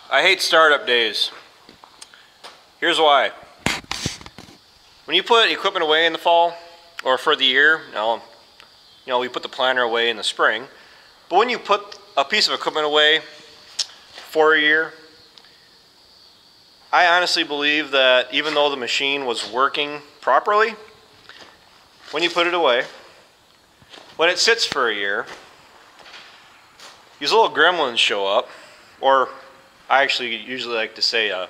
I hate startup days. Here's why. When you put equipment away in the fall or for the year, we put the planter away in the spring, but when you put a piece of equipment away for a year, I honestly believe that even though the machine was working properly, when you put it away, when it sits for a year, these little gremlins show up, or I actually usually like to say a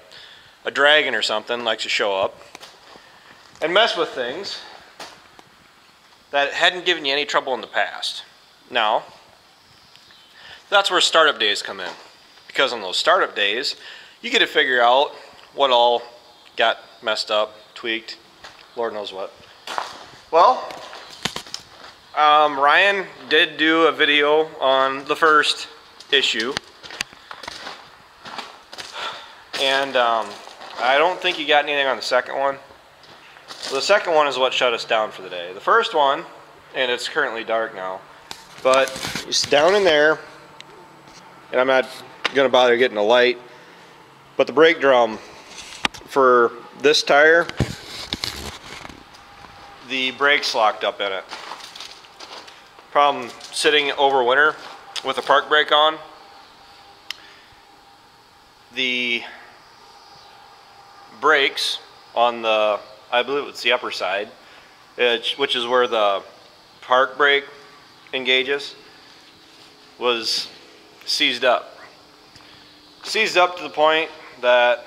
dragon or something likes to show up and mess with things that hadn't given you any trouble in the past. Now, that's where startup days come in. Because on those startup days, you get to figure out what all got messed up, tweaked, Lord knows what. Well, Ryan did do a video on the first issue. And I don't think you got anything on the second one. The second one is what shut us down for the day. The first one, and it's currently dark now, but it's down in there, and I'm not going to bother getting a light, but the brake drum for this tire, the brakes locked up in it. Problem sitting over winter with a park brake on, the brakes on the, I believe it's the upper side, which is where the park brake engages, was seized up. Seized up to the point that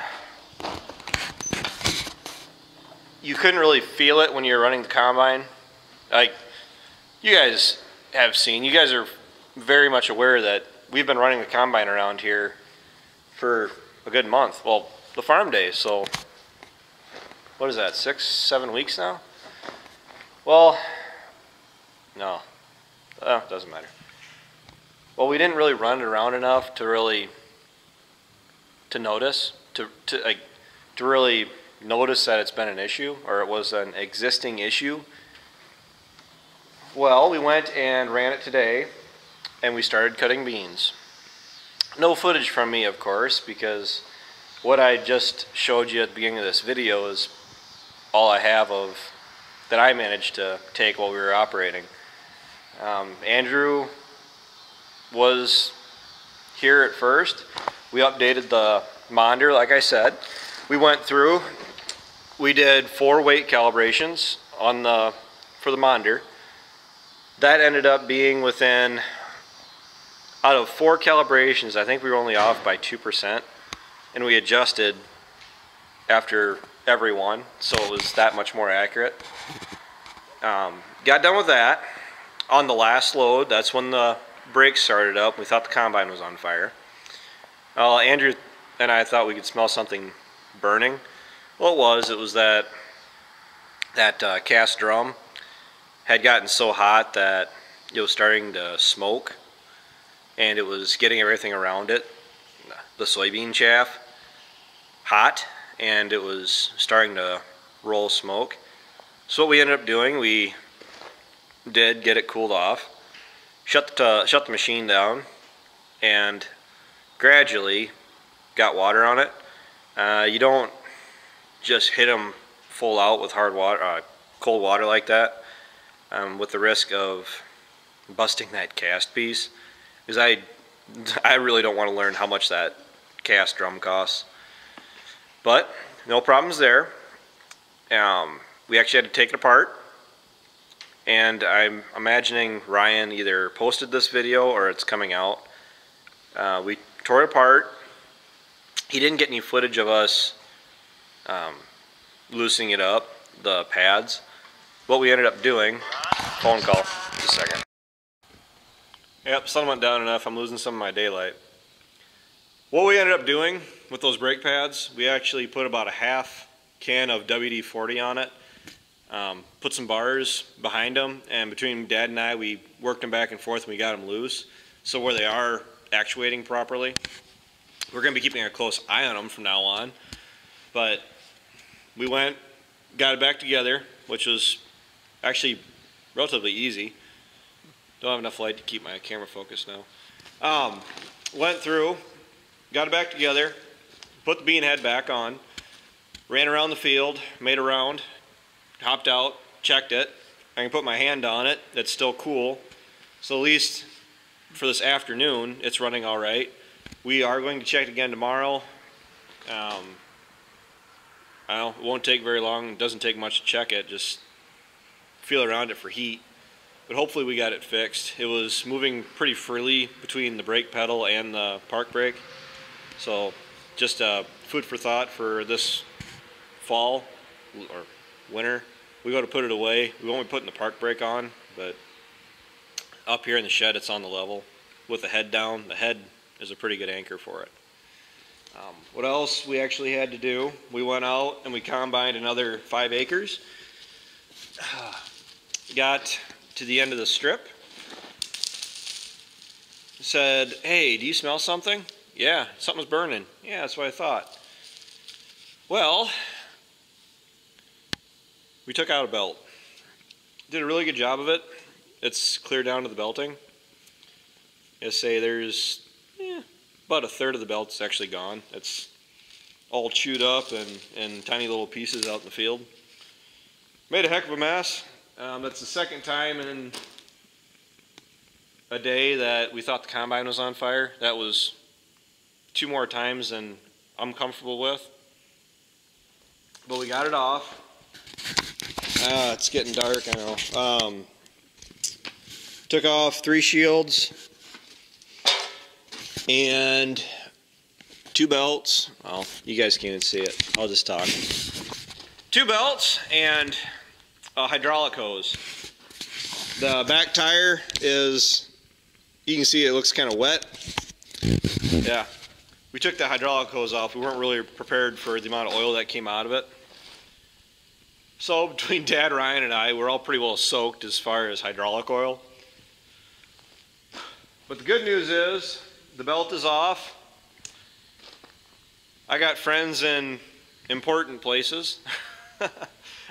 you couldn't really feel it when you were running the combine. Like, you guys have seen, you guys are very much aware that we've been running the combine around here for a good month. Well, the farm days, so what is that, 6-7 weeks now? Well, no, doesn't matter. Well, we didn't really run it around enough to really notice, to really notice that it's been an issue, or it was an existing issue. Well, we went and ran it today, and we started cutting beans. No footage from me, of course, because what I just showed you at the beginning of this video is all I have of that I managed to take while we were operating. Andrew was here at first. We updated the monitor, like I said. We went through, we did 4 weight calibrations for the monitor. That ended up being within, out of 4 calibrations, I think we were only off by 2%, and we adjusted after every one, so it was that much more accurate. Got done with that. On the last load, that's when the brakes started up. We thought the combine was on fire. Andrew and I thought we could smell something burning. Well, it was that cast drum had gotten so hot that it was starting to smoke, and it was getting everything around it, the soybean chaff, hot, and it was starting to roll smoke. So what we ended up doing, we did get it cooled off, shut the machine down, and gradually got water on it. You don't just hit them full out with hard water, cold water like that, with the risk of busting that cast piece, because I really don't want to learn how much that cast drum costs. But no problems there. We actually had to take it apart, and I'm imagining Ryan either posted this video or it's coming out. We tore it apart. He didn't get any footage of us loosening it up, the pads. What we ended up doing, phone call, just a second. Yep, sun went down enough, I'm losing some of my daylight. What we ended up doing with those brake pads, we actually put about a half can of WD-40 on it, put some bars behind them, and between Dad and I, we worked them back and forth and we got them loose. So where they are actuating properly, we're going to be keeping a close eye on them from now on. But we went, got it back together, which was actually relatively easy. Don't have enough light to keep my camera focused now. Went through, got it back together, put the bean head back on, ran around the field, made a round, hopped out, checked it. I can put my hand on it, it's still cool. So at least for this afternoon, it's running all right. We are going to check it again tomorrow. I don't know, it won't take very long. It doesn't take much to check it. Just feel around it for heat. But hopefully we got it fixed. It was moving pretty freely between the brake pedal and the park brake. So just food for thought for this fall or winter. We go to put it away. We won't be putting the park brake on, but up here in the shed it's on the level with the head down. The head is a pretty good anchor for it. What else we actually had to do? We went out and we combined another 5 acres. Got to the end of the strip. Said, hey, do you smell something? Yeah, something's burning. Yeah, that's what I thought. Well, we took out a belt. Did a really good job of it. It's clear down to the belting. I say there's about a third of the belt's actually gone. It's all chewed up and tiny little pieces out in the field. Made a heck of a mess. That's the second time in a day that we thought the combine was on fire. That was 2 more times than I'm comfortable with. But we got it off. It's getting dark, I know. Took off 3 shields and 2 belts. Well, you guys can't even see it. I'll just talk. 2 belts and a hydraulic hose. The back tire is, you can see it looks kind of wet. Yeah. We took the hydraulic hose off. We weren't really prepared for the amount of oil that came out of it. So between Dad, Ryan, and I, we're all pretty well soaked as far as hydraulic oil. But the good news is the belt is off. I got friends in important places.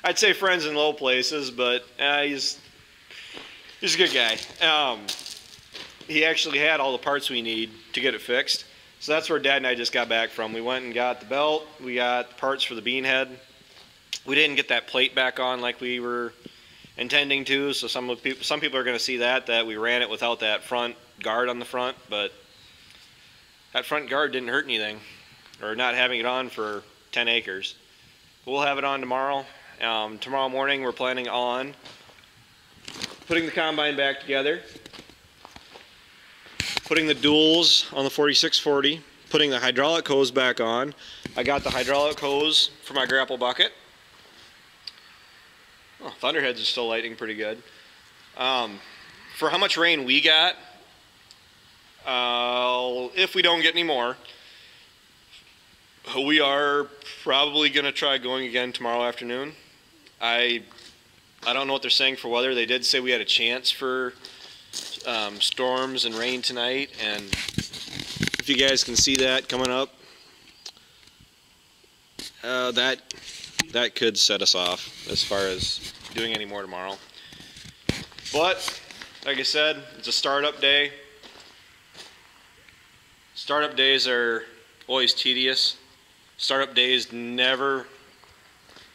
I'd say friends in low places, but he's a good guy. He actually had all the parts we need to get it fixed. So that's where Dad and I just got back from. We went and got the belt. We got the parts for the bean head. We didn't get that plate back on like we were intending to, so some people are going to see that we ran it without that front guard on the front, but that front guard didn't hurt anything, or not having it on for 10 acres. We'll have it on tomorrow. Tomorrow morning we're planning on putting the combine back together, putting the duals on the 4640, putting the hydraulic hose back on. I got the hydraulic hose for my grapple bucket. Oh, Thunderheads are still lighting pretty good. For how much rain we got, if we don't get any more, we are probably going to try going again tomorrow afternoon. I don't know what they're saying for weather. They did say we had a chance for storms and rain tonight, and if you guys can see that coming up, that could set us off as far as doing any more tomorrow. But like I said, it's a startup day. Startup days are always tedious. Startup days never,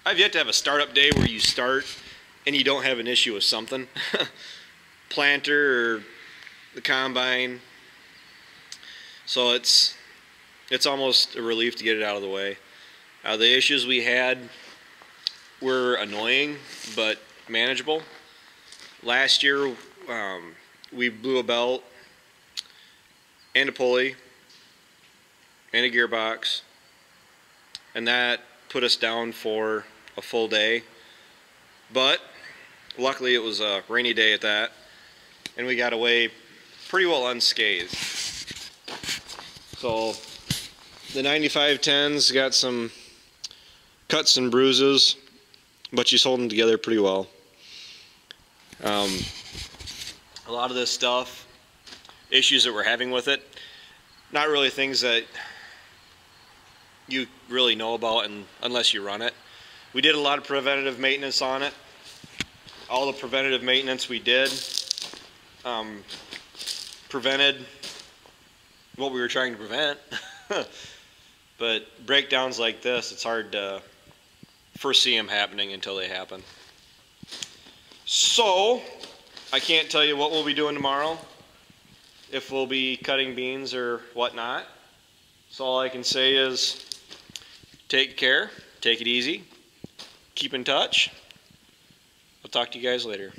I've yet to have a startup day where you start and you don't have an issue with something. Planter or the combine. So it's almost a relief to get it out of the way. The issues we had were annoying but manageable. Last year we blew a belt and a pulley and a gearbox, and that put us down for a full day. But luckily it was a rainy day at that, and we got away pretty well unscathed. So the 9510's got some cuts and bruises, but she's holding together pretty well. A lot of this stuff, issues that we're having with it, not really things that you really know about unless you run it. We did a lot of preventative maintenance on it. All the preventative maintenance we did prevented what we were trying to prevent. But breakdowns like this, it's hard to foresee them happening until they happen. So, I can't tell you what we'll be doing tomorrow, if we'll be cutting beans or whatnot. So all I can say is take care, take it easy, keep in touch. I'll talk to you guys later.